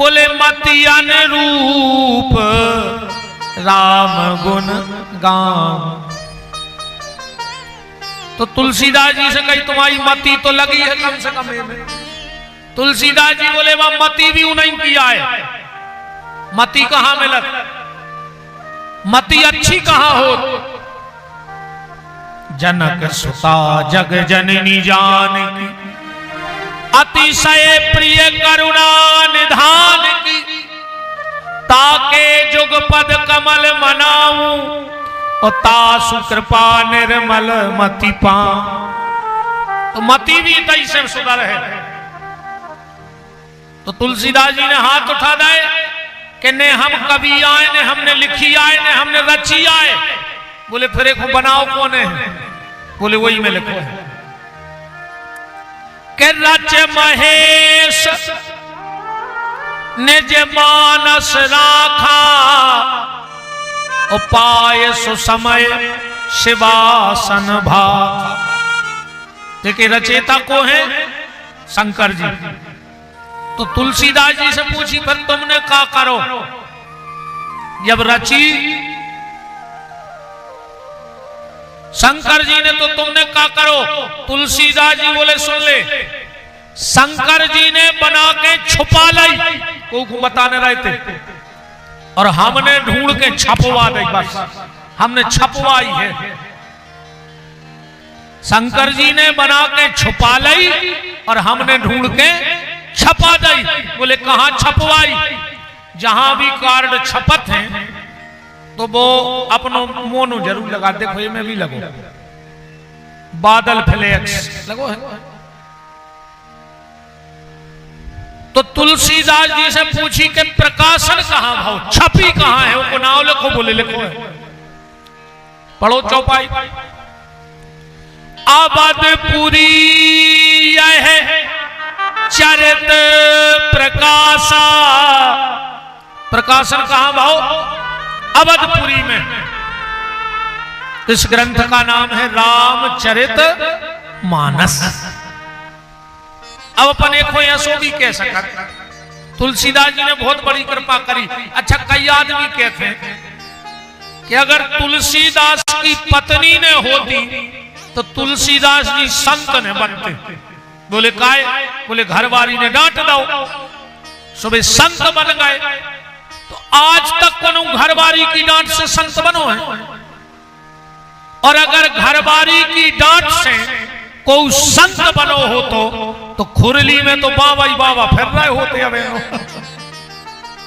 बोले मति अनुरूप राम गुण गान। तो तुलसीदास जी से कही तुम्हारी मति तो लगी है कम से कम में। तुलसीदास जी बोले वह मति भी उन्हीं किया है। मति कहां मिलत, मति अच्छी कहां हो। जनक सुता जग जननी जानकी, अतिशय प्रिय करुणा निधान की। ताके जुग पद कमल मनाऊं, और तासु कृपा निर्मल मति पाऊं। तो मति भी तैसे सुधर है। तो तुलसीदास जी ने हाथ उठा दिए कि ने हम कवि आए, ने हमने लिखी आए, ने हमने रची आए। बोले फिर एक बनाओ कौन है? बोले वही में लिखो है कि रच महेश निज मानस राखा, उपाय सुसमय शिवासन भाखा। देखिए रचेता को है शंकर जी। तो तुलसीदास जी से पूछी फिर तुमने क्या करो जब रची शंकर जी ने, तो तुमने क्या करो? तुलसीदास जी बोले सुन ले, शंकर जी ने बना के छुपा लाई, को बताने रहे थे, और हमने ढूंढ के छपवा दी। बस हमने छपवाई है। शंकर जी ने बना के छुपा लाई और हमने ढूंढ के छपा दी। बोले कहां छपवाई? जहां भी कार्ड छपत हैं तो वो अपनो मोनो जरूर लगा। देखो ये में भी लगो बादल फ्लेक्स लगो है। तो तुलसीदास जी से पूछी कि प्रकाशन कहां भाव, छपी कहां है? वो नाव लिखो। बोले लिखो है। पढ़ो चौपाई। अवधपुरी यह चरित प्रकाशा। प्रकाशन कहां भाव? अवधपुरी में। इस ग्रंथ का नाम है रामचरित मानस। अब अपन एक हो ऐसो भी कह सकते, तुलसीदास जी ने बहुत बड़ी कृपा करी। अच्छा कई आदमी कहते हैं कि अगर तुलसीदास की पत्नी ने होती तो तुलसीदास जी संत ने बनते। बोले काय? बोले घरवाली ने डांट दो, सुबह संत बन गए। तो आज तक कोनो घरवाली की डांट से संत बनो है? और अगर घरवाली की डांट से कोई संत बनो हो तो खुरली में तो बाबा ही बाबा फिर रहे होते। अब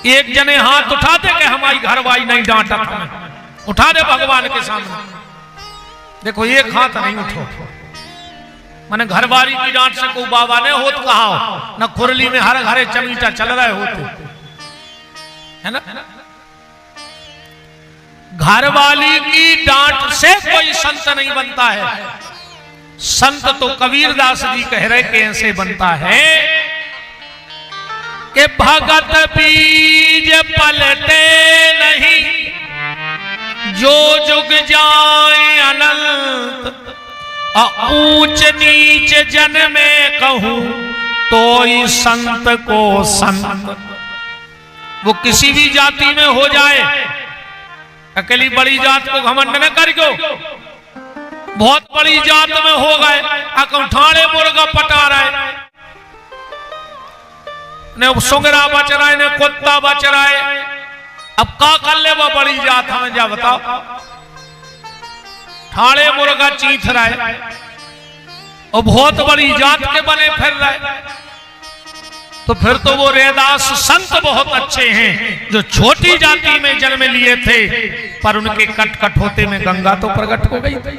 एक जने हाथ उठाते कि हमारी घरवाली नहीं डांटा था, उठा दे भगवान के सामने। देखो एक हाथ नहीं उठो, माने घरवाली की डांट से कोई बाबा ने होत कहा हो न। खुरली में हर घरे चमीटा चल रहे होते है ना। घरवाली की डांट से कोई संत नहीं बनता है। संत तो कबीरदास जी कह रहे कि ऐसे बनता है कि भगत बीज पलटे नहीं, जो जुग जाए अनंत। ऊंच नीच जन में कहूं तो ही संत को संत। वो किसी भी जाति में हो जाए, अकेली बड़ी जात को घमंड न करके, बहुत बड़ी जात में हो गए ठाणे मुर्गा पटा रहे, ने सुंगरा बच रहा है, ने कुत्ता बच रहा है। अब का कर ले वो बड़ी जात हमें जा बताओ। ठाणे मुर्गा चीथ रहा है और बहुत बड़ी जात के बने फिर रहे, तो फिर तो वो रैदास संत बहुत अच्छे हैं जो छोटी जाति में जन्म लिए थे, पर उनके कट होते में गंगा तो प्रकट हो गई थी।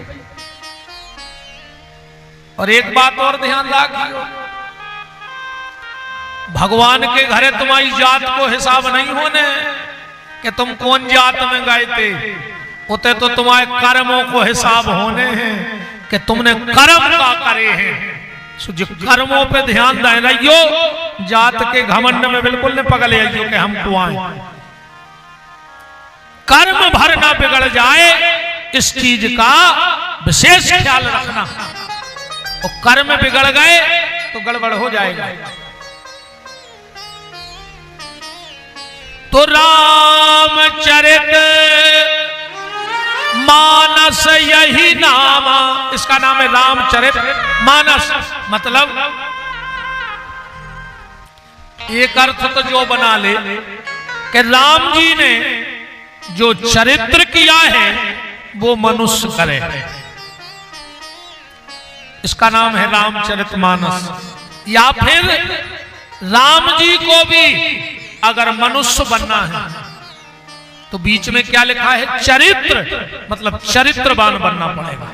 और एक बात और ध्यान रखियो, भगवान के घरे तुम्हारी जात को हिसाब नहीं होने कि तुम कौन जात में गए थे, उते तो तुम्हारे कर्मों को हिसाब होने हैं कि तुमने कर्म का करे हैं। जो कर्मों पे ध्यान दे रहियो, जात के घमंड में बिल्कुल न पगले आइयो कि हम कुआं। कर्म भर ना बिगड़ जाए, इस चीज का विशेष ख्याल रखना। और कर्म बिगड़ गए तो गड़बड़ हो जाएगा। तो रामचरित मानस यही नाम, इसका नाम है रामचरित मानस। मतलब एक अर्थ तो जो बना ले कि राम जी ने जो चरित्र किया है वो मनुष्य करे, इसका नाम है रामचरितमानस। या फिर राम जी को भी अगर मनुष्य बनना है तो बीच में क्या लिखा है, चरित्र, मतलब चरित्रवान बनना पड़ेगा।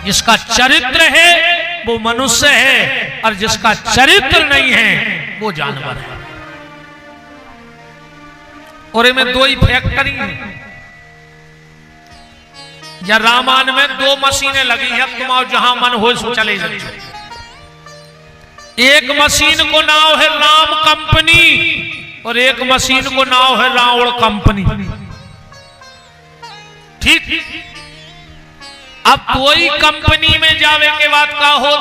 जिसका चरित्र है वो मनुष्य है और जिसका चरित्र नहीं है वो जानवर है। और इनमें दो ही फैक्टरी है। या रामायण में दो मशीनें लगी हैं, तुम आओ जहां मन हो सो चले जाओ। एक मशीन को नाम है राम कंपनी और एक मशीन को नाम है रावण कंपनी। ठीक, अब कोई कंपनी में जावे के बाद का हो,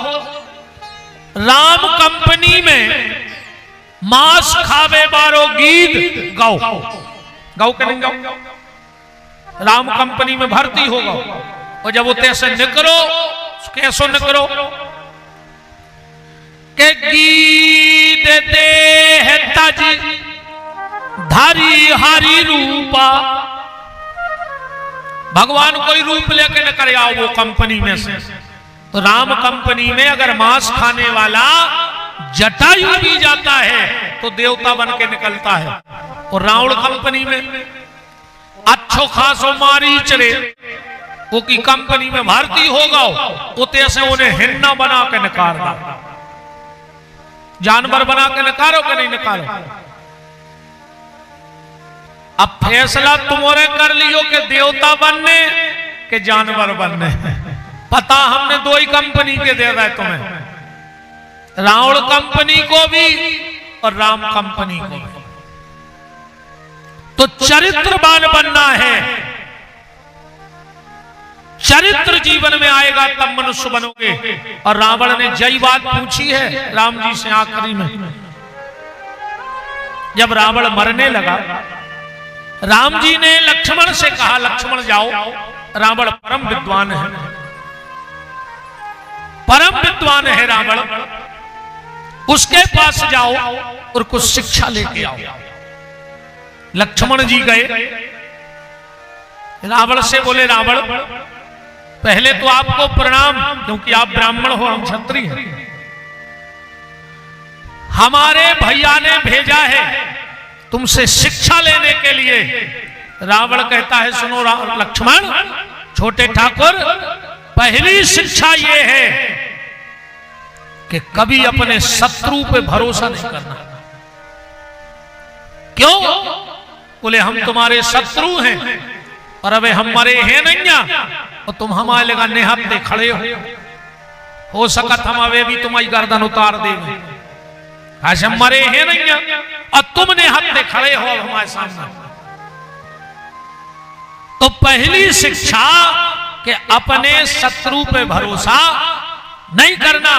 राम कंपनी में मांस खावे बारो गीत गाओ, गाओ के नहीं गाओ, राम कंपनी में भर्ती होगा। और जब वो तैसे निकलो, कैसो निकलो के गीत दे है तज धारी हारी रूपा, भगवान कोई रूप लेके निकल आओ वो कंपनी में से। तो राम कंपनी में अगर मांस खाने वाला जटायु भी जाता है तो देवता बन के निकलता है। और रावण कंपनी में अच्छो खासो मारीच रे वो की कंपनी में भर्ती होगा, उते से उन्हें हिन्ना बना के निकाल दा, जानवर बना के निकालो कि नहीं निकालो। अब फैसला तुम्हारे कर लियो कि देवता बनने के जानवर बनने। पता हमने दो ही कंपनी के दे रहा है तुम्हें, रावण कंपनी को भी और राम कंपनी को भी। तो चरित्रवान बनना है, चरित्र जीवन में आएगा तब मनुष्य बनोगे। और रावण ने जय बात पूछी है राम जी से आखिरी में, जब रावण मरने लगा, राम जी ने लक्ष्मण से कहा, लक्ष्मण जाओ, रावण परम विद्वान है, परम विद्वान है रावण, उसके पास जाओ और कुछ शिक्षा लेके आओ। लक्ष्मण जी गए, रावण से बोले, रावण पहले तो आपको प्रणाम, क्योंकि आप ब्राह्मण हो, हम क्षत्रिय हैं। हमारे भैया ने भेजा है तुमसे शिक्षा लेने के लिए। रावण कहता है, सुनो लक्ष्मण, छोटे ठाकुर, पहली शिक्षा यह है कि कभी अपने शत्रु पे भरोसा नहीं करना। क्यों? बोले हम तुम्हारे शत्रु हैं और अबे हमारे हैं नहीं, और तुम हमारे लगा निहत्ते खड़े हो सकत हम अबे भी तुम्हारी गर्दन उतार देंगे। आज हमारे हैं नहीं और तुम निहत्ते खड़े हो हमारे सामने। तो पहली शिक्षा कि अपने शत्रु पे भरोसा नहीं करना।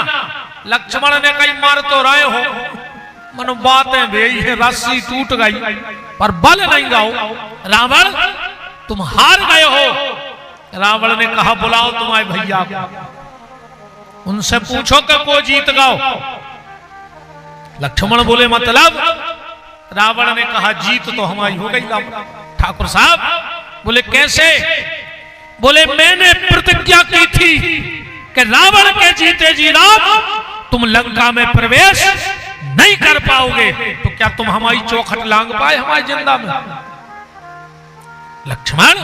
लक्ष्मण ने कई मार तो रहे हो, मनो बातें भेई है, रस्सी टूट गई पर बल नहीं गाओ। रावण तुम हार गए हो। रावण ने कहा, बुलाओ तुम्हारे भैया को, उनसे पूछो कि को जीत गाओ। लक्ष्मण बोले, मतलब? रावण ने कहा, जीत तो हमारी हो गई ठाकुर साहब। बोले कैसे? बोले मैंने प्रतिज्ञा की थी कि रावण के जीते जी राम तुम लंका में प्रवेश नहीं कर पाओगे, तो क्या तुम हमारी चौखट लांग पाए हमारी जिंदा में? लक्ष्मण,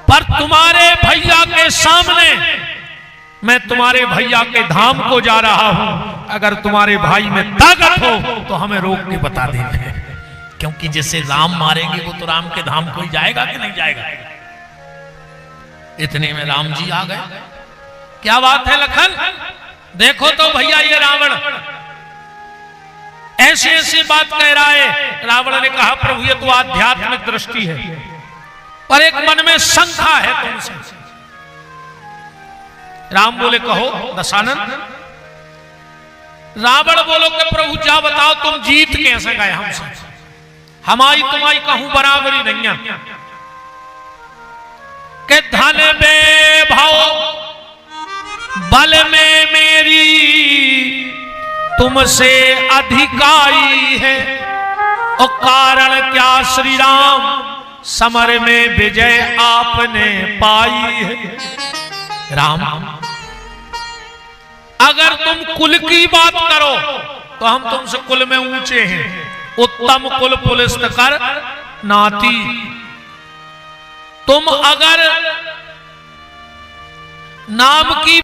पर तुम्हारे भैया के सामने मैं तुम्हारे भैया के धाम को जा रहा हूं, अगर तुम्हारे भाई में ताकत हो तो हमें रोक के बता देना, क्योंकि जैसे राम मारेंगे वो तो राम के धाम को ही जाएगा कि नहीं जाएगा। इतने में राम जी आ गए। क्या बात है लखन, देखो तो भैया ये रावण ऐसी ऐसी बात कह रहा है। रावण ने कहा, प्रभु ये तो आध्यात्मिक दृष्टि है, पर एक मन में शंका है तुमसे। राम बोले, कहो दशानन। रावण बोलो कि प्रभु जा बताओ तुम जीत कैसे गए हमसे, हमारी तुम्हारी कहूं बराबरी नहीं है। के धन में भाव बल में मेरी तुमसे अधिकाई है, और कारण क्या श्री राम समर में विजय आपने पाई है। राम अगर तुम कुल की बात करो तो हम तुमसे कुल में ऊंचे हैं, उत्तम कुल पुलिस कर नाती। तुम अगर नाम की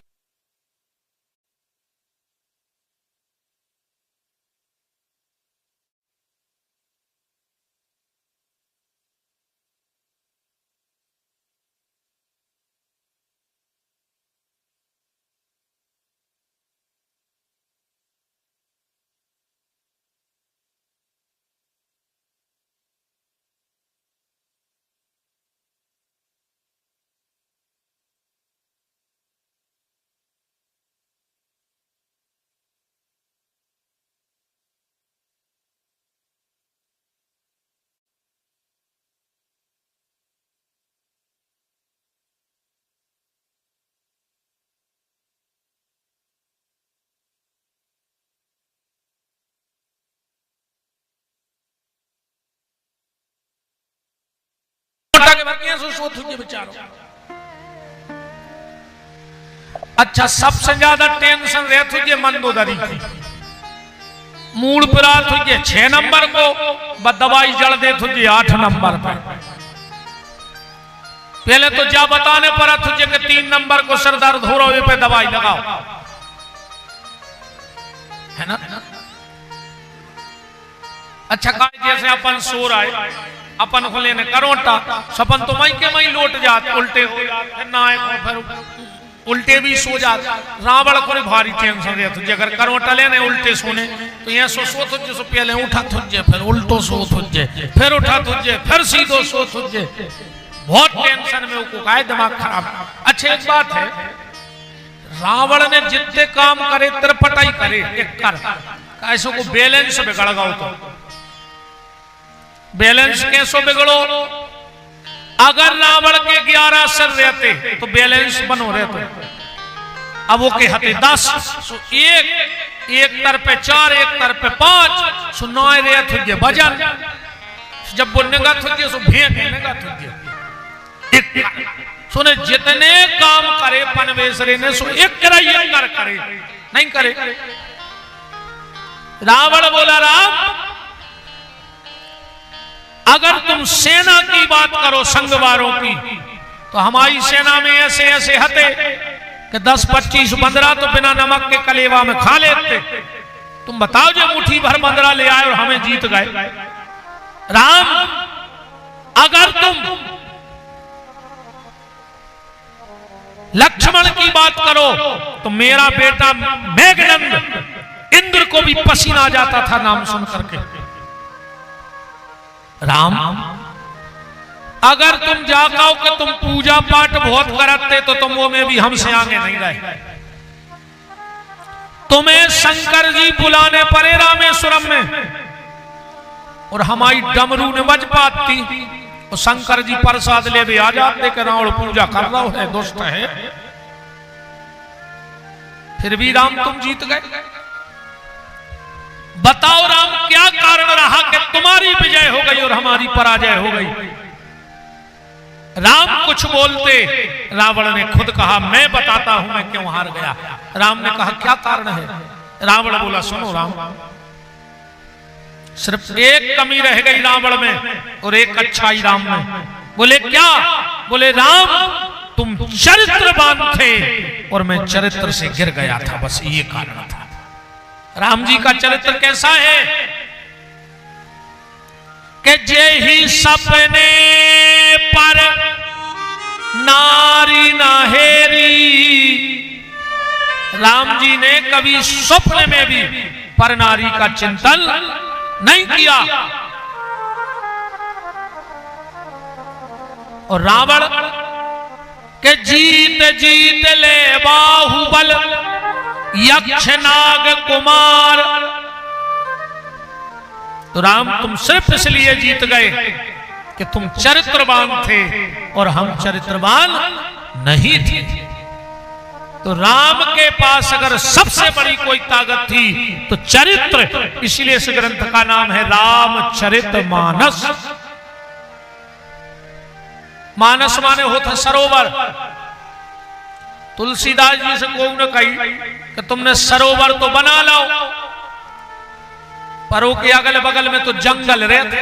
अच्छा सबसे ज्यादा टेंशन रहे तुझे मंदोदरी की, मूड पर तुझे 6 नंबर को दवाई जड़ दे तुझे 8 नंबर पर। पहले तो जा बताने पड़ा तुझे कि 3 नंबर को सर दर्द हो रहा है पे दवाई लगाओ, है ना। अच्छा जैसे अपन सो रहा है, अपन को लेने करोटा सपन तो मई के मई लौट जात, उल्टे हो जाते ना फिर उल्टे भी सो जाते। रावण को भारी टेंशन रहे तुझे, अगर करोटा लेने उल्टे सोने तो यहाँ सो तुझे, सो पहले उठा तुझे, फिर उल्टो सो तुझे, फिर उठा तुझे, फिर सीधो सो तुझे, बहुत टेंशन में उसको का दिमाग खराब। अच्छा एक बात है, रावण ने जितने काम करे तिरपटाई करे एक कर ऐसे को बैलेंस बिगड़ गया। तो बैलेंस कैसे बिगड़ो, अगर रावण के 11 सर रहते तो बैलेंस बनो रहते, अब वो के हते 10, सो एक तर पे 4, एक तर पे 5, सो 9 रहे तुझे वजन, जब बोलने का तुझे सो भेंटने का तुझे सुने जितने काम करे पनवेसरे ने सो एक करे नहीं करे। रावण बोला राम अगर तुम सेना की बात करो संगवारों की तो हमारी सेना में ऐसे ऐसे हते कि 10, 25, 15 तो बिना नमक के कलेवा में खा लेते। तुम बताओ जो मुट्ठी भर 15 ले आए और हमें जीत गए। राम अगर तुम लक्ष्मण की बात करो तो मेरा बेटा मेघनंद इंद्र को भी पसीना आ जाता था नाम सुन करके। राम अगर तुम जागाओ कि तुम पूजा पाठ बहुत करते तो तुम वो में भी हमसे आगे नहीं गए। तुम्हें शंकर जी बुलाने पड़े रामेश्वरम में और हमारी डमरू ने बज पाती तो शंकर जी प्रसाद ले भी आ जाते कि रावण पूजा कर रहा है, दोस्त है। फिर भी राम तुम जीत गए। बताओ राम क्या कारण रहा कि तुम्हारी विजय हो गई और हमारी पराजय हो गई। राम कुछ बोलते, रावण ने खुद कहा मैं बताता हूं मैं क्यों हार गया। राम ने कहा क्या कारण है। रावण बोला सुनो राम, सिर्फ एक कमी रह गई रावण में और एक अच्छाई राम में। बोले क्या। बोले राम तुम चरित्रवान थे और मैं चरित्र से गिर गया था, बस ये कारण था। राम जी का चरित्र कैसा है कि जे ही सपने पर नारी नाहेरी, राम जी ने कभी स्वप्न में भी पर नारी का चिंतन नहीं किया। और रावण के जीत जीत ले बाहुबल यक्ष नाग कुमार। तो राम तुम सिर्फ इसलिए जीत गए कि तुम चरित्रवान थे और हम चरित्रवान नहीं थे। तो राम के पास अगर सबसे बड़ी कोई ताकत थी तो चरित्र, इसलिए इस ग्रंथ का नाम है रामचरितमानस। मानस माने होता सरोवर। तुलसीदास जी से कोई न कही कि तुमने सरोवर तो बना लो, पर वो के अगल बगल में तो जंगल रहते।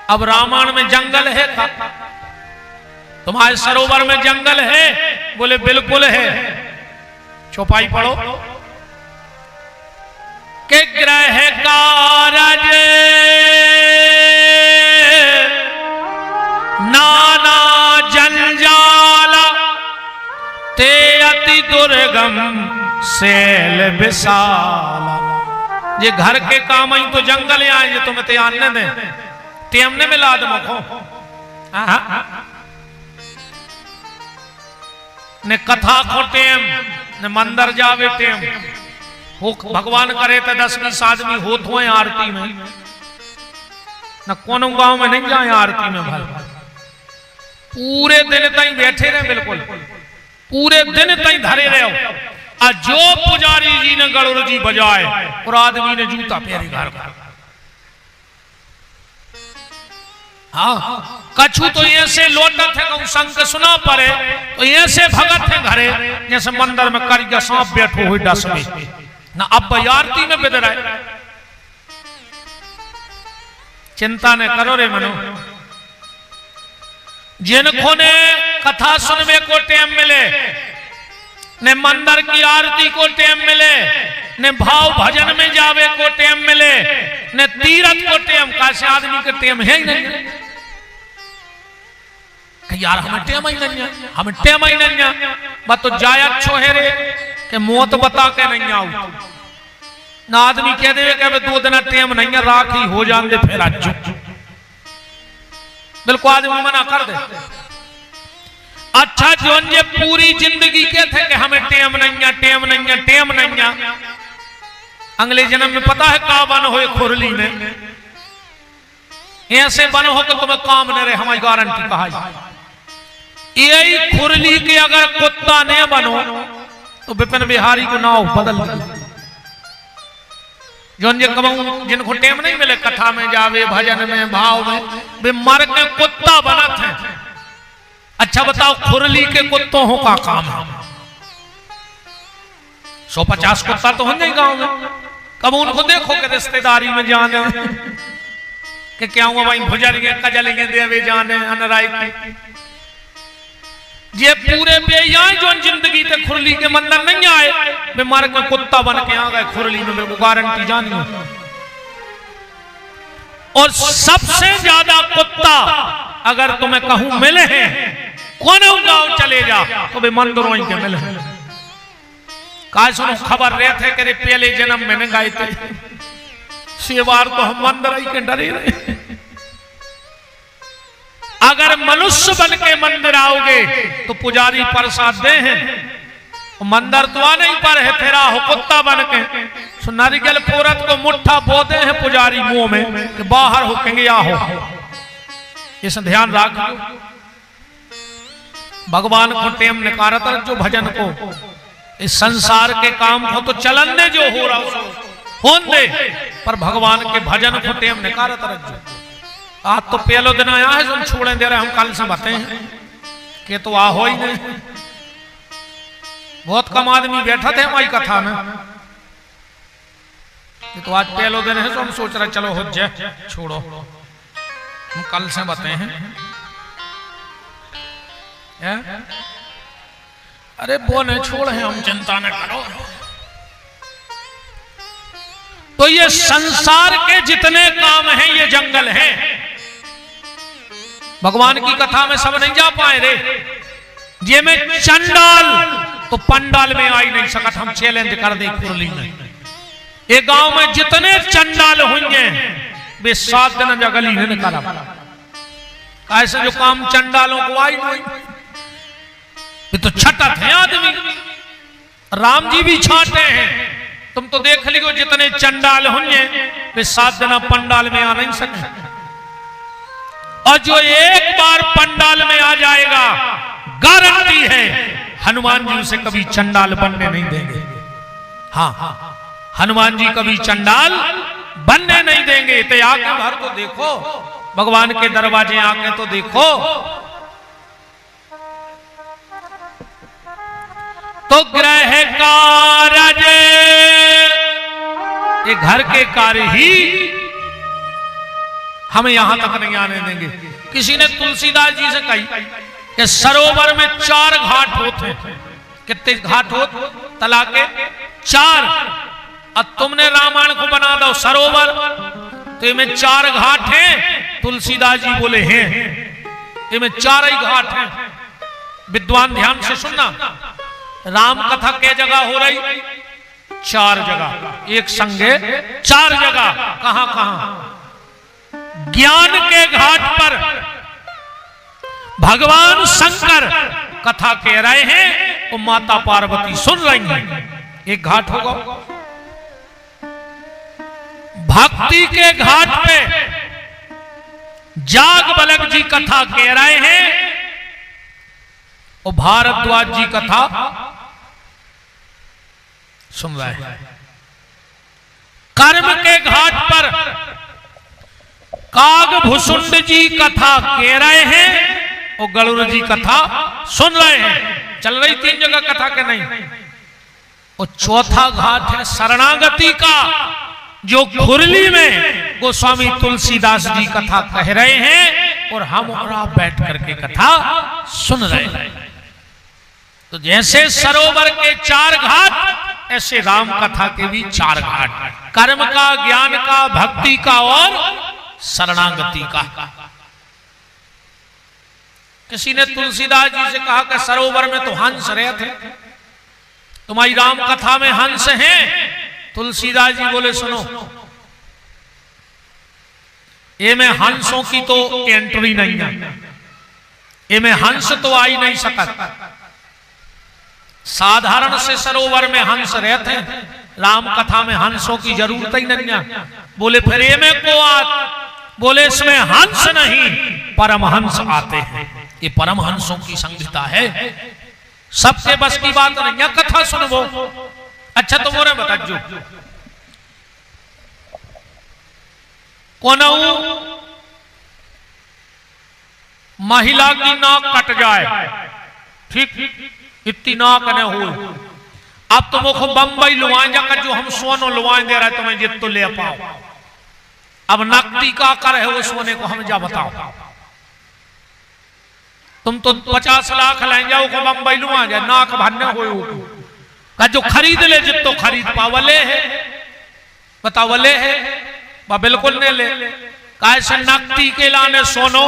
अब रामायण में जंगल है का? तुम्हारे सरोवर में जंगल है? बोले बिल्कुल है। चौपाई पढ़ो के ग्रह कारज नाना जंजाला ते अति दुर्गम शैल विशाला। ये घर के काम ही तो जंगल आए, ये तुम्हें ते आने दे टेमने में लाद मखो ने कथा को टेम ने मंदिर जावे टेम हो। भगवान करे तो 10-20 आदमी हो तो है आरती में, न कोनो गांव में नहीं जाए आरती में। भर पूरे दिन तई बैठे रहे, बिल्कुल पूरे दिन तई धरे रहे। और जो पुजारी जी ने गरुड़ जी बजाए और आदमी ने जूता पहरी घर का। हाँ कछु तो ऐसे लौटत है कहूं संग सुना पड़े तो ऐसे भगत है घरे जैसे मंदिर में करिया सांप बैठो हुई डस में ना। अब आरती में बिद रहे। चिंता ने करो रे मनो। जिनको ने कथा सुनने को टाइम मिले, ने मंदिर की आरती को टाइम मिले, ने भाव भजन में जावे को टाइम मिले, ने तीरथ को टाइम, कैसे आदमी के टाइम है ही नहीं। यार हमें टेम ही नहीं, हमें टेम ही नहीं। बस तो जाया छोहे रे के मौत बता के नहीं आऊ ना। आदमी कह दे कि 2 दिन टेम नहीं राखी हो जान दे फिर आज बिल्कुल आदमी मना कर दे। अच्छा जो ये पूरी जिंदगी के थे कि हमें टेम नहीं, टेम नहीं, टेम नहीं। अगले जन्म में पता है का बन हो खुरली में ऐसे बन हो कि तुम्हें काम न रहे, हमारी गारंटी कहा। यही खुरली के अगर कुत्ता न बनो तो विपिन बिहारी को नाव बदल जो जिनको टेम नहीं मिले कथा में जावे भजन में भाव में वे मर के कुत्ता बनत है। अच्छा बताओ खुरली के कुत्तों हो का काम है? 150 कुत्ता तो होंगे गांव में। कब उनको देखो कि रिश्तेदारी में जाने कि क्या हुआ भाई भुजरिए कजलिए देवे जाने अनराई की। ये पूरे बेयाई जो जिंदगी ते खुरली के मंदिर नहीं आए वे मर के कुत्ता बन के आ गए खुरली में। मेरे को गारंटी जानी हो। और सबसे ज्यादा कुत्ता अगर तुम्हें कहूं मिले हैं कौन गांव चले जा तो वे मंदिरों के मिले हैं। का सुनो खबर रहे थे कि पहले जन्म में न गए थे सेवार तो हम मंदिर ही के डरे रहे। अगर मनुष्य बन के मंदिर आओगे तो पुजारी प्रसाद दे हैं। मंदिर तो आ नहीं पर है तेरा हो कुत्ता बन के नारियल पोरत को मुट्ठा बोते हैं पुजारी मुंह में कि बाहर हो कहेंगे या हो। इस ध्यान रख भगवान को टेम निकारत जो भजन को इस संसार के काम को तो चलन दे जो हो रहा होन दे, पर भगवान के भजन को टेम निकारत रख। आज तो पहलो दिन आया है जो छोड़े दे रहे हम कल से बताते हैं कि तो आ हो ही नहीं। बहुत कम आदमी बैठा थे हमारी कथा में। तो आज पहलो दिन है तो हम सोच रहे चलो हो जाए छोड़ो हम कल से बताते हैं। अरे वो नहीं छोड़ है हम चिंता न करो। तो ये संसार के जितने काम हैं ये जंगल हैं। भगवान की कथा में सब नहीं जा पाए रे। ये में चंडाल तो पंडाल में आई नहीं सकत। हम चैलेंज कर दे खुरली में ये गांव में जितने चंडाल होंगे वे 7 दिन जगली नहीं निकाला। ऐसे जो काम चंडालों को आई नहीं ये तो छटत है आदमी। राम जी भी छाटे हैं। तुम तो देख लियो जितने चंडाल होंगे वे 7 दिन पंडाल में आ नहीं सके, और जो एक बार पंडाल में आ जाएगा गारंटी है हनुमान जी उसे कभी चंडाल बनने नहीं देंगे। हाँ, हनुमान जी कभी चंडाल बनने नहीं देंगे। तो आके भर तो देखो, भगवान के दरवाजे आके तो देखो। तो ग्रह कारज, ये घर के कार्य ही हमें यहां तक नहीं आने देंगे। किसी ने तुलसीदास जी से कही कि सरोवर में 4 घाट होते हैं। कितने घाट होते? तला के 4। अब तुमने रामायण को बना दो सरोवर, तो इनमें 4 घाट हैं। तुलसीदास जी बोले हैं इनमें 4 ही घाट हैं। विद्वान ध्यान से सुनना, राम कथा के जगह हो रही? 4 जगह, एक संगे 4 जगह। कहां कहां? ज्ञान के घाट पर भगवान शंकर कथा कह रहे हैं और माता पार्वती सुन रही हैं, एक घाट होगा। भक्ति के घाट पे जागबलक जी कथा कह रहे हैं और भारद्वाज जी कथा सुन रहे हैं। कर्म के घाट पर कागभूषुंड जी कथा कह रहे हैं और गरुड़ जी कथा सुन रहे हैं। चल रही 3 जगह कथा के नहीं। और चौथा घाट है शरणागति का, जो खुरली में गोस्वामी तुलसीदास जी कथा कह रहे हैं और हम और आप बैठ करके कथा सुन रहे हैं। तो जैसे सरोवर के 4 घाट, ऐसे राम कथा के भी 4 घाट, कर्म का, ज्ञान का, भक्ति का और शरणागति का। किसी ने तुलसीदास जी से कहा कि सरोवर में तो हंस रहे थे, तुम्हारी राम कथा में हंस हैं? तुलसीदास जी बोले सुनो, ये में हंसों की तो एंट्री नहीं है, ये में हंस तो आ ही नहीं सकता। साधारण से सरोवर में हंस रहते हैं, राम कथा में हंसों की जरूरत ही नहीं है। बोले फिर ये में को बोले इसमें हंस नहीं, परमहंस आते हैं। ये परमहंसों की संहिता है, सबके बस की बात नहीं है। कथा सुनबो। अच्छा तो मोरे बताजो, कोनऊ महिला की नाक कट जाए, ठीक इतनी नाक न हो, अब तुम को बंबई लुआएं जाकर जो हम सोनो लुआएं दे रहे तुम्हें जित तो ले पाओ। अब नकदी का कर है वो सोने को हम जा बताओ। तुम तो 50 लाख ले जाओ को बंबई लुआ जाए, नाक भरने हो जो खरीद ले जित तो खरीद पावले है, बतावले है बा बिल्कुल ने ले। कैसे नकदी के लाने सोनो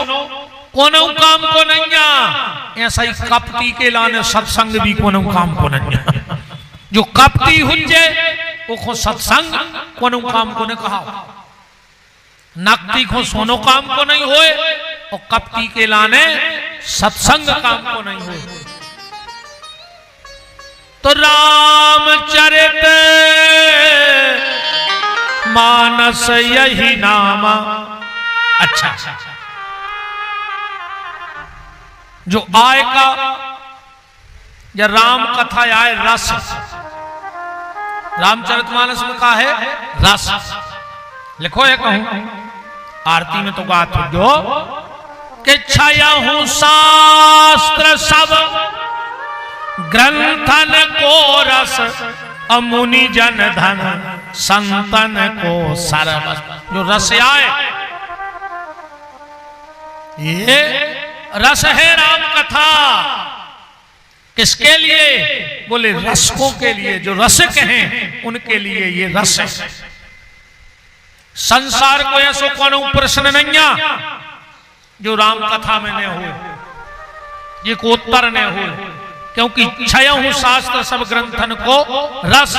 कोनो काम को नहीं, ऐसा ही कपटी के लाने सत्संग भी कोनो काम को नहीं। जो कपटी हुंजे वो सत्संग कोनो काम को नहीं कहा। नकदी को सोनो काम को नहीं होए और कपटी के लाने सत्संग काम को नहीं होए। तो रामचरित मानस यही नामा। अच्छा, जो आय का या राम कथा आए रस, रामचरितमानस में कहा है रस। लिखो है कहूं आरती में तो बात हो जो कि छाया हूं शास्त्र सब ग्रंथन को रस, अमुनि जन धन संतन को सरबस। जो रस आए ये रस है राम कथा। किसके लिए? बोले रसकों के लिए, जो रसिक हैं उनके लिए ये रस है। संसार को ऐसो कोनो प्रश्न नहीं जो राम कथा में न हो, ये को उत्तर न हो, क्योंकि क्षय हूं शास्त्र सब ग्रंथन को रस।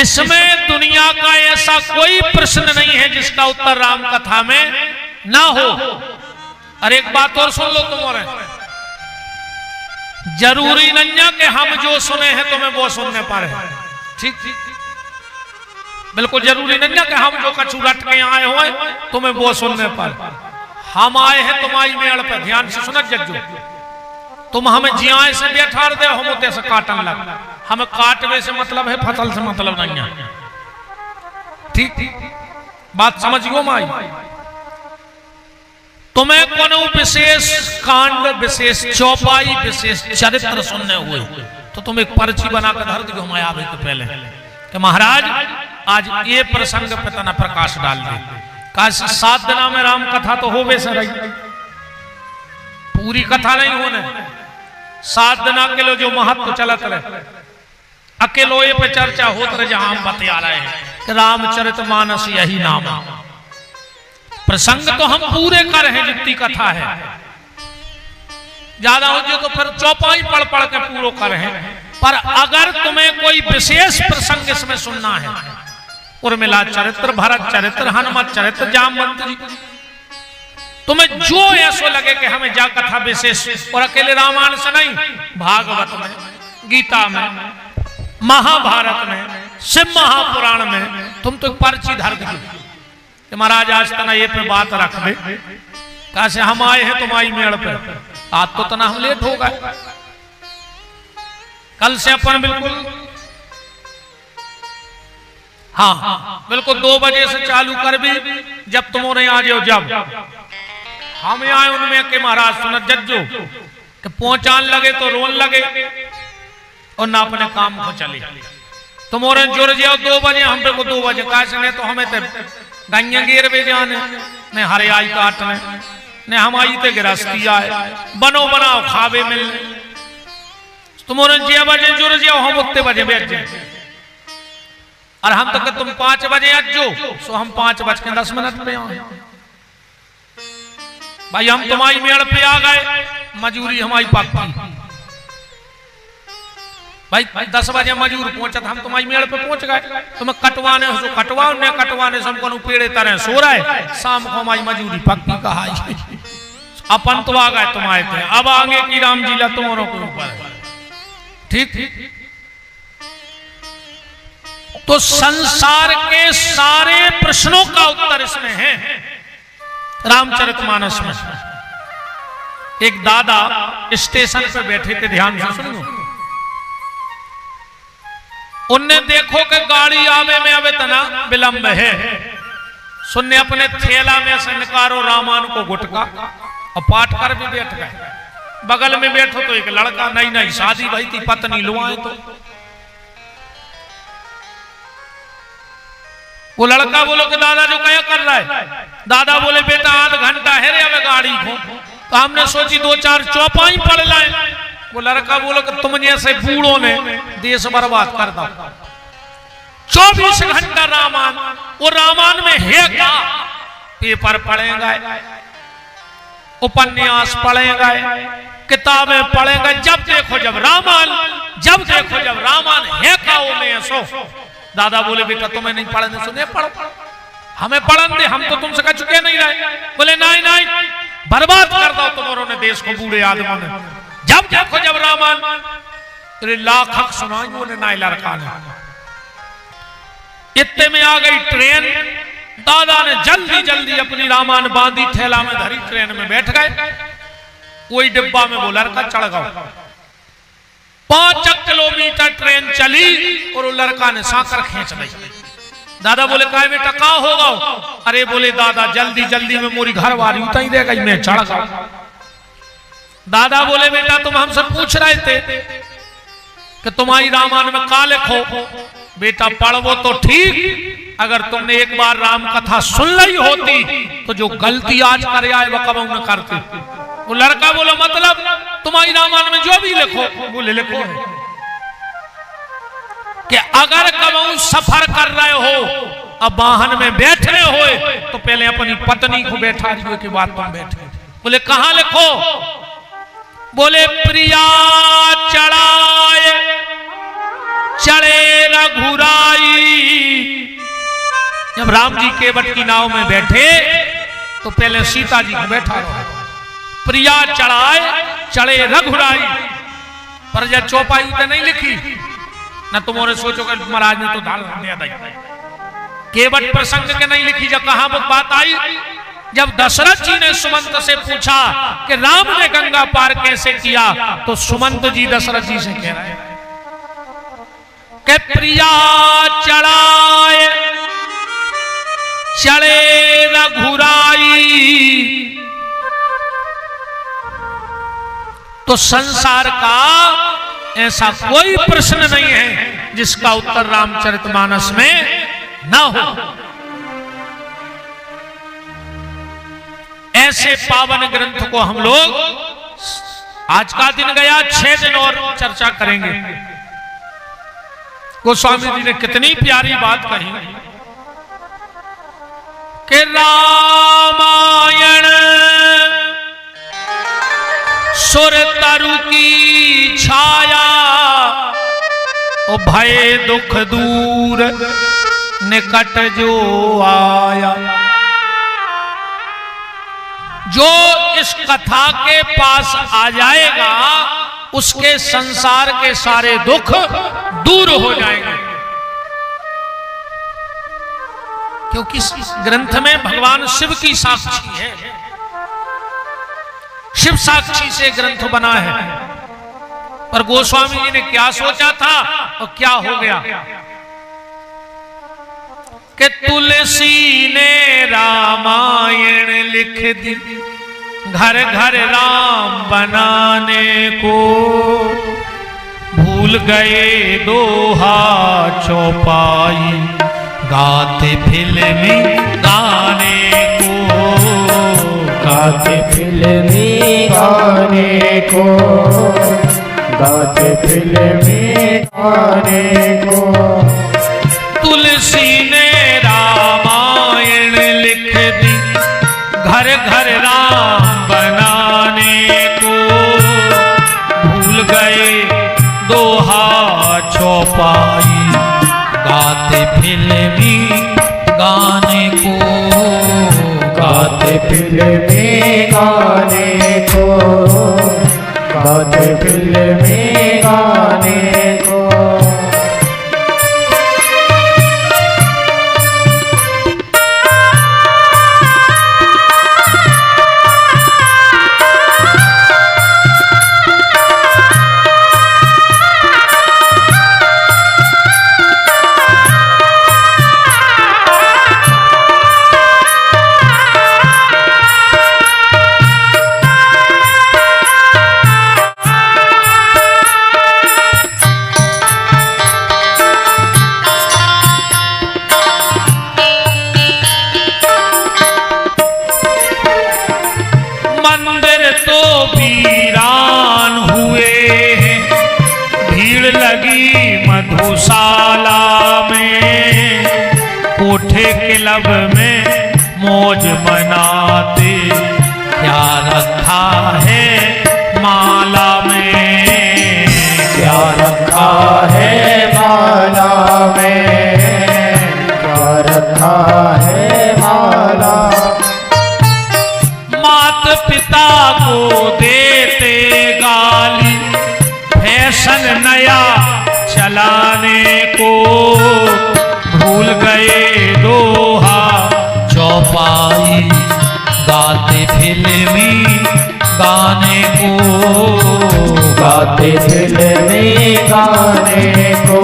इसमें दुनिया का ऐसा कोई प्रश्न नहीं है जिसका उत्तर राम कथा में ना हो। और एक बात और सुन लो तुम्हारे, जरूरी नहीं है कि हम जो सुने हैं तुम्हें वो सुनने पर है। ठीक, बिल्कुल जरूरी नहीं है कि हम जो कछु रट के आए हुए तुम्हें वो सुनने पर। हम आए हैं तुम्हारी मेड़ पे, ध्यान से सुनत जज्जो। तुम हमें जियाए से बैठा दे, हम उते से काटन लग। हमें काटवे से मतलब है, फसल से मतलब नहीं है। ठीक, बात समझियो माई। तुम्हें कोनो विशेष कांड, विशेष चौपाई, विशेष चरित्र सुनने हुए तो तुम एक पर्ची बनाकर धर दो हमारे आवे के पहले कि महाराज आज ये प्रसंग पे तना प्रकाश डाल दे। काश 7 दिना में राम कथा तो होवे से रही, पूरी कथा नहीं होने। 7 दिना के लो जो महत्व चलत रहे, अकेलो ये पे चर्चा होत रहे, जहां हम बतिया रहे हैं कि रामचरितमानस यही नाम। प्रसंग तो हम पूरे कर हैं जितनी कथा है, ज्यादा हो जो तो फिर चौपाई पढ़ पढ़ के पूरो कर हैं। पर अगर तुम्हें कोई विशेष प्रसंग इसमें सुनना है, उर्मिला चरित्र, भरत चरित्र, हनुमत चरित्र, जामवंत जी, तुम्हें जो ऐसा लगे कि हमें जा कथा विशेष, और अकेले रामायण से नहीं, भागवत में, गीता में, महाभारत में, शिव महापुराण में तुम तो पर्ची धर दी कि महाराज आज तना ये पे बात रख दे। कैसे हम आए हैं तुम्हारी मेड़ पे, आज तो तना हम लेट हो गए। कल से अपन बिल्कुल हाँ बिल्कुल 2 बजे से चालू कर भी, जब तुमने आ जाओ। जब हम आए उनमें के महाराज सुनत जज्जो कि पहुंचान लगे तो रोन लगे और ना अपने काम को चले। तुमने जुड़ जाओ 2 बजे, हम पे को 2 बजे कैसे नहीं तो हमें तो गैया गिर बे जाने ने हरे आई काटने ने हम आई ते गिरस्ती आए, बनो बनाओ खावे मिलने। तुमने 6 बजे जुड़ जाओ, हम उतने बजे बैठ जाए। और हम तो तुम 5 बजे अज्जो, सो हम 5:10 पे आए। भाई हम तुम्हारी मेड़ पे आ गए, मजूरी हमारी पक्की। भाई 10 बजे मजूर पहुंचा था, हम तुम्हारी मेड़ पे पहुंच गए। तुम्हें कटवाने हो तो कटवाओ, ने कटवाने से हमको पेड़े तरह सो रहा है। शाम को हमारी मजूरी पक्की कहा। अपन तो आ गए, तुम आए थे, अब आगे की राम जी ला तुम्हारों के ऊपर। ठीक, तो संसार के सारे प्रश्नों का उत्तर इसमें है रामचरितमानस में। एक दादा स्टेशन पे बैठे थे, ध्यान से सुनो। उनने देखो कि गाड़ी आवे में अबे तना विलंब है। सुनने अपने थैला में से निकारो रामायण को गुटका और पाठ कर भी बैठ गए। बगल में बैठो तो एक लड़का, नई शादी भाई थी, पत्नी लुआए। तो वो लड़का बोलो कि दादा जो क्या कर रहा है? दादा बोले बेटा आध घंटा है रे अब गाड़ी को, तो हमने सोची 2-4 चौपाई पढ़ लाए। वो लड़का बोलो कि तुम जैसे बूढ़ों ने देश बर्बाद कर दो। 24 घंटा रामायण, वो रामायण में है क्या? पेपर पढ़ेगा, उपन्यास पढ़ेगा, किताबें पढ़ेगा, जब देखो जब रामायण, जब देखो जब रामायण है क्या वो में सो। दादा बोले बेटा तुम्हें नहीं पढ़ने सुने, पढ़ो, हमें पढ़न दे, हम तो तुमसे कह चुके नहीं रहे। बोले नहीं, बर्बाद कर दो तुम्हारों ने देश को, बूढ़े आदमों ने। जब देखो जब रामायण, तेरे लाख हक सुनाई बोले नाई लड़का ने। इतने में आ गई ट्रेन। दादा ने जल्दी अपनी रामायण बांधी, थैला में धरी, ट्रेन में बैठ गए। कोई डिब्बा में वो लड़का चढ़ गया। 5 किलोमीटर ट्रेन चली और वो लड़का ने साकर खींच दी। दादा बोले का बेटा कहाँ होगा? अरे बोले दादा जल्दी में मोरी घर वाली उतई दे गई, मैं चढ़ गया। दादा बोले बेटा तुम हमसे पूछ रहे थे कि तुम्हारी रामायण में का लिखो? बेटा पढ़वो तो ठीक, अगर तुमने एक बार राम कथा सुन ली होती तो जो गलती आज कर आए वो कब न करते। वो लड़का बोलो मतलब तुम्हारी रामायण में जो भी लिखो, बोले लिखो कि अगर कब सफर कर रहे हो, अब वाहन में बैठ रहे हो, तो पहले अपनी पत्नी को बैठा दिए के बाद तुम बैठे। बोले कहां लिखो? बोले प्रिया चढ़ाए चढ़े रघुराई, जब राम जी केवट की नाव में बैठे तो पहले सीता जी को बैठा रहा, प्रिया चढ़ाए चढ़े रघुराई, पर जब चौपाई तो नहीं लिखी ना, तुमने सोचो कि महाराज ने तो दाल दिया था, केवट प्रसंग के नहीं लिखी। जब कहां बात आई, जब दशरथ जी ने सुमंत से पूछा कि राम ने गंगा पार कैसे किया, तो सुमंत जी दशरथ जी से कह रहे हैं कि प्रिया चढ़ाए चढ़े रघुराई, तो संसार का ऐसा कोई प्रश्न नहीं है जिसका उत्तर रामचरितमानस में ना हो। ऐसे पावन ग्रंथ को हम लोग आज का दिन गया, 6 दिन और चर्चा करेंगे। गोस्वामी जी ने कितनी प्यारी बात कही कि रामायण सुर तरु की छाया, ओ भय दुख दूर निकट जो आया। जो इस कथा के पास आ जाएगा उसके संसार के सारे दुख दूर हो जाएंगे, क्योंकि इस ग्रंथ में भगवान शिव की साक्षी है, शिव साक्षी से ग्रंथ बना है। पर गोस्वामी जी ने क्या सोचा था और क्या हो गया कि तुलसी ने रामायण लिख दी, घर घर राम बनाने को, भूल गए दोहा चौपाई, गाते फिल्मी गाने को, गाते फिल्मी गाने को, गाते फिल्मी गाने को। तुलसी ने रामायण लिख दी, घर घर राम बनाने को, भूल गए दोहा चौपाई, गाते फिल्मी गाने को, गाते फिल्मी गाने को, गाते फिल्मी गाने को। मधुशाला में कोठे क्लब में मौज मनाते, क्या रखा है माला में, क्या रखा है माला में, क्या रखा है माला। मात पिता को देते गाली, फैशन नया चलाने को, भूल गए दोहा चौपाई, गाते फिल्मी गाने को, गाते फिल्मी गाने को,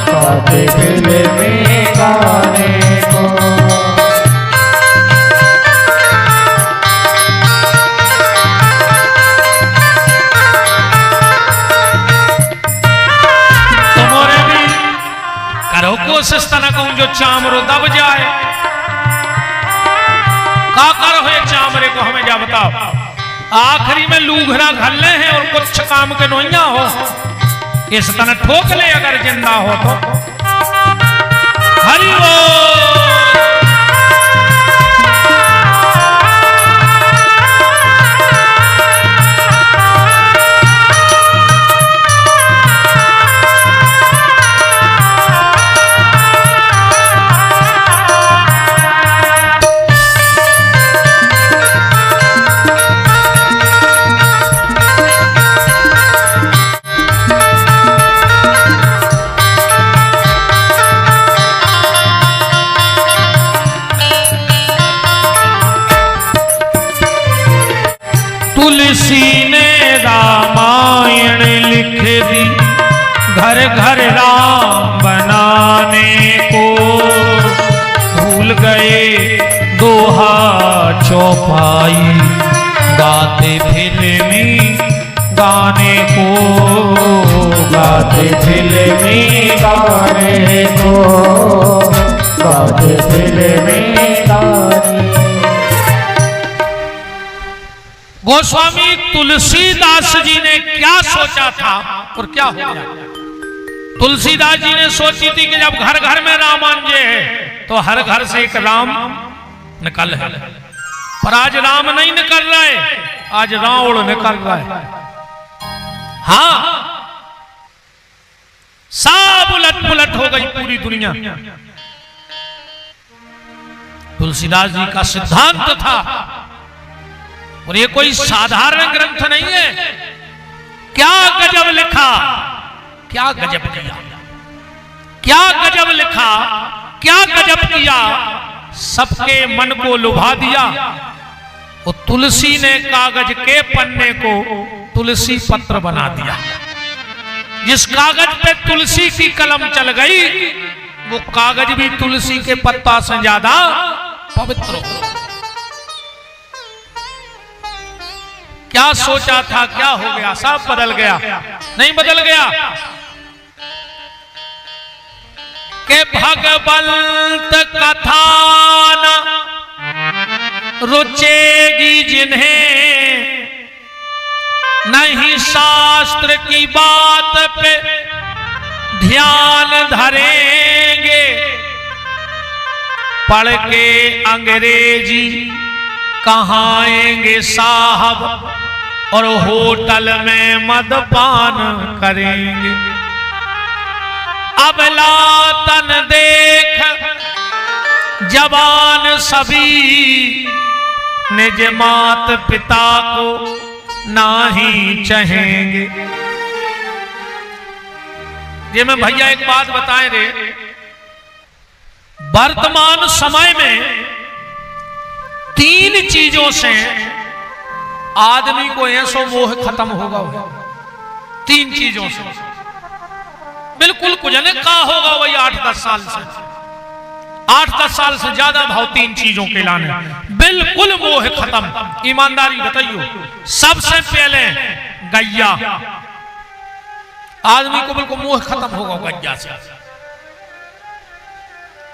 गाते फिल्मी गाने को। कोशिश तना कहूं जो चामरो दब जाए, का कर हो चामरे को हमें जा बताओ। आखिरी में लूघरा घल्ले हैं और कुछ काम के नोइया हो, इस तरह ठोक ले अगर जिंदा हो तो। हरि बोल। तुलसी ने रामायण लिख दी घर घर राम बनाने को, भूल गए दोहा चौपाई गाते फिल्मी गाने को, गाते फिल्मी गाने को, गाते फिल्मी गाने। गोस्वामी तुलसीदास जी ने क्या सोचा था और क्या हो गया? तुलसीदास जी ने सोची थी कि जब घर घर में रामांजे है तो हर घर से एक राम निकल है, पर आज राम नहीं निकल रहा है, आज रावण निकल रहा है। हाँ, सब उलट पुलट हो गई पूरी दुनिया। तुलसीदास जी का सिद्धांत था, और ये कोई साधारण ग्रंथ नहीं है। क्या गजब लिखा, क्या गजब किया, क्या गजब लिखा, क्या गजब किया, सबके मन को लुभा दिया। वो तुलसी ने कागज के पन्ने को तुलसी पत्र बना दिया। जिस कागज पे तुलसी की कलम चल गई, वो कागज भी तुलसी के पत्ता से ज्यादा पवित्र हो। क्या सोचा था, क्या हो गया? सब बदल गया। नहीं बदल गया के भगवंत कथा न रुचेगी जिन्हें, नहीं शास्त्र की बात पे ध्यान धरेंगे, पढ़ के अंग्रेजी कहाएंगे साहब और होटल में मदपान करेंगे। अबला तन देख जवान सभी, निज मात पिता को नाही चाहेंगे। ये मैं भैया एक बात बताएं रे, वर्तमान समय में 3 चीजों से आदमी को ऐसो मोह खत्म होगा। 3 चीजों से बिल्कुल कुछ नहीं कहा होगा वही 8-10 साल से, 8-10 साल से ज्यादा भाव 3 चीजों के लाने बिल्कुल मोह खत्म। ईमानदारी बताइयो, सबसे पहले गैया, आदमी को बिल्कुल मोह खत्म होगा गैया से,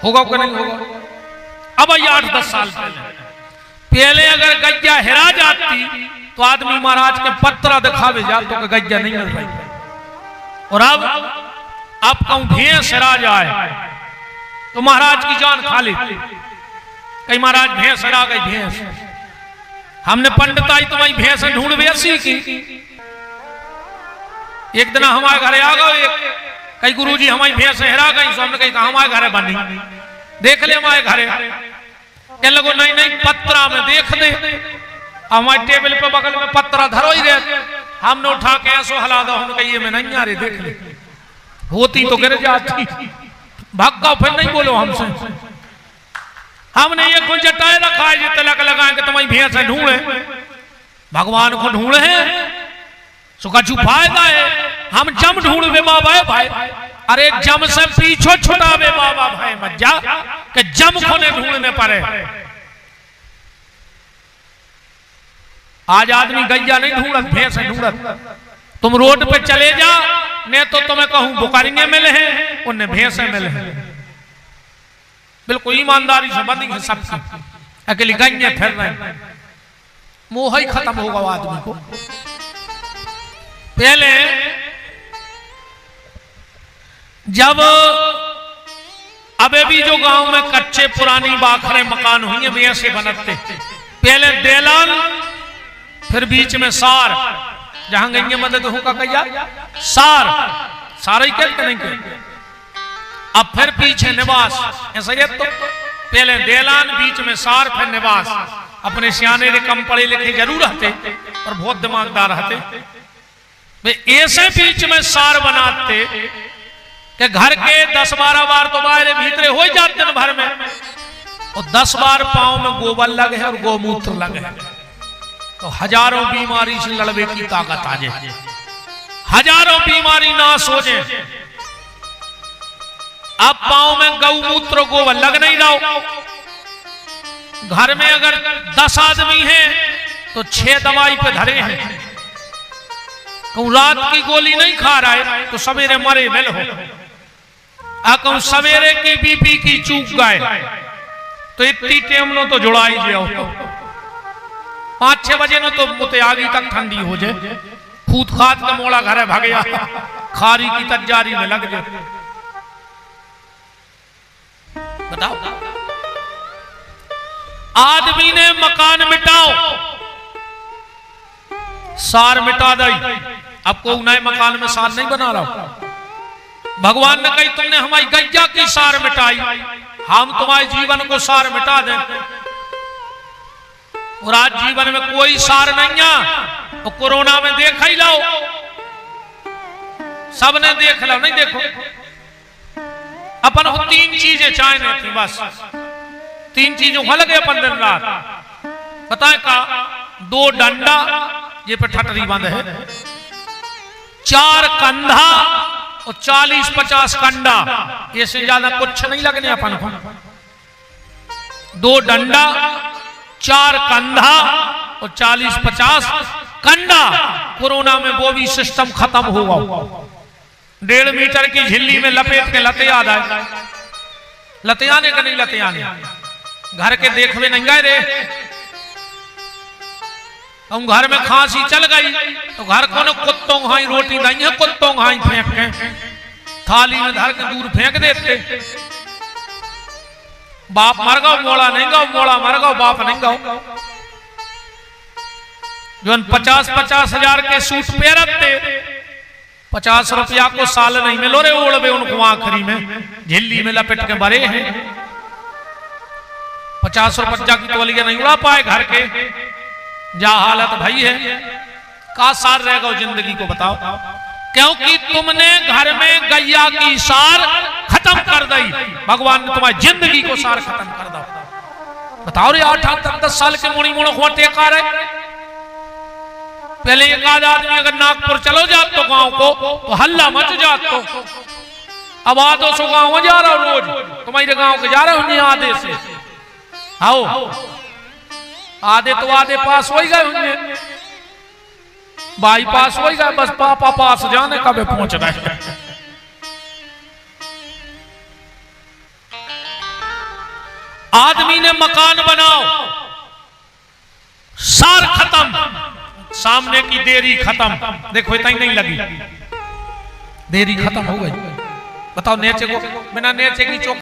होगा कि नहीं होगा? अब 8-10 साल पहले अगर गैया हेरा जाती तो आदमी महाराज के पत्रा दिखावे जाते कि गैया नहीं मिल रही, और अब कहूं भैंस हेरा जाए तो महाराज की जान खा लेती। कई महाराज भैंस हेरा गई, भैंस हमने पंडिताई तो वही भैंस ढूंढ बेसी की। एक दिन हमारे घरे आ गए, कई गुरुजी हमारी भैंस हेरा गई, तो हमने कही हमारे घरे बनी, देख ले हमारे घरे। कहने लगो नहीं नहीं पत्रा में देख दे, हमारे टेबल पे बगल में पत्रा धरो ही रहे। हमने उठा के ऐसो हला दो, हमने कही ये में नहीं आ रही, देख ले, होती तो गिर जाती। भागा फिर नहीं बोलो हमसे, हमने ये कुछ जटाए रखा है, जो तिलक लगाए कि तुम्हारी भैंस ढूंढे, भगवान को ढूंढे सुखा फायदा है। हम जम ढूंढे बाबा भाई, अरे जम से पीछो छुटावे बाबा भाई मत जा कि जम को ने ढूंढने पड़े। आज आदमी गैया नहीं ढूंढत, भैंस ढूंढत। तुम रोड पे चले जा, मैं तो तुम्हें कहूं बुकारियां मिले हैं, उन्हें भैंसे मिले हैं। बिल्कुल ईमानदारी से बंदी है सबकी, अकेली गैया फिर रहे, मोह ही खत्म होगा आदमी को। पहले जब अबे भी जो गांव में कच्चे पुरानी बाखरे मकान हुई है वैसे बनते, पहले देलान फिर बीच में सार, जहां गई मदद होगा कैया सार, सारा ही कहते नहीं कहते। अब फिर पीछे निवास, ऐसा ये तो पहले देलान बीच में सार फिर निवास। अपने सियाने ने कम पढ़े लिखे जरूर रहते और बहुत दिमागदार रहते, वे ऐसे बीच में सार बनाते कि घर के 10-12 बार तो बाहर भीतरे हो जाते दिन भर में, और 10 बार पांव में गोबर लगे और गोमूत्र लगे। तो हजारों बीमारी से लड़ने की ताकत आ जाए, हजारों बीमारी नाश हो जाए। अब पांव में गौमूत्र गोबर लग नहीं रहा, घर में अगर 10 आदमी हैं तो 6 दवाई पे धरे हैं। कहूं रात की गोली नहीं खा रहा है तो सवेरे मरे मिल हो, कहूं सवेरे की बीपी की चूक गए तो इतनी टेम नो तो जुड़ाई जाओ, 5-6 बजे नो तो मुते आगे तक ठंडी हो जाए, खूद खाद का मोड़ा घर भागया खारी की तजारी में लग जाए। बताओ, आदमी ने मकान मिटाओ, सार मिटा दई, अब को नए मकान में सार नहीं बना रहा। भगवान ने कही तुमने हमारी गैया की सार मिटाई, हम तुम्हारे जीवन को सार मिटा दें। और आज जीवन में कोई सार नहीं है, तो कोरोना में देख ही लो, सबने देख लो, नहीं देखो अपन को 3 चीजें चाहिए थी, बस 3 चीजों को लगे अपन दिन रात। बताए का 2 डंडा ये पे ठटरी बंद है, 4 कंधा और 40-50 कंडा, ये से ज्यादा कुछ नहीं लगने अपन को। 2 डंडा, 4 कंधा और 40-50 कंडा। कोरोना में वो भी सिस्टम खत्म हुआ, 1.5 मीटर की झिल्ली में लपेट के लते याद आए, लते आने का नहीं, लते आने घर के देखवे नहीं गए रे। हम घर में खांसी चल गई तो घर को न कुत्तों हाई रोटी नहीं है, कुत्तों हाई फेंक के थाली में धर के दूर फेंक देते। बाप मर गो मोड़ा नहीं गो, मोड़ा मर गो बाप नहीं गो। जो 50-50 हजार के सूट पे रखते, 50 रुपया को साल नहीं मिलो रे, ओढ़ उनको आखिरी में झिल्ली में लपेट के भरे हैं। 50 रुपया की तौलिया नहीं उड़ा पाए घर के, जा हालत भाई है। का सार रहेगा जिंदगी को बताओ, क्योंकि तुमने घर में गैया की सार खत्म कर दी, भगवान ने तुम्हारी जिंदगी को सार खत्म कर दो। बताओ रे 8-10 साल के मुड़ी मुड़ो हुआ टेका रहे। पहले एक आध आदमी अगर नागपुर चलो जात तो गांव को तो हल्ला मच जात, तो अब आधो सो गांव जा रहा हूं, रोज तुम्हारे गांव के जा रहा हूं आधे से, आओ आधे तो आधे पास हो गए होंगे, बाईपास हो गए, बस पापा पास जाने कब पहुंच रहे। आदमी ने मकान बनाओ, सार खत्म, सामने की देरी खत्म। देखो इतना ही नहीं लगी, देरी खत्म हो गई। बताओ नेचे को बिना नेचे की चौक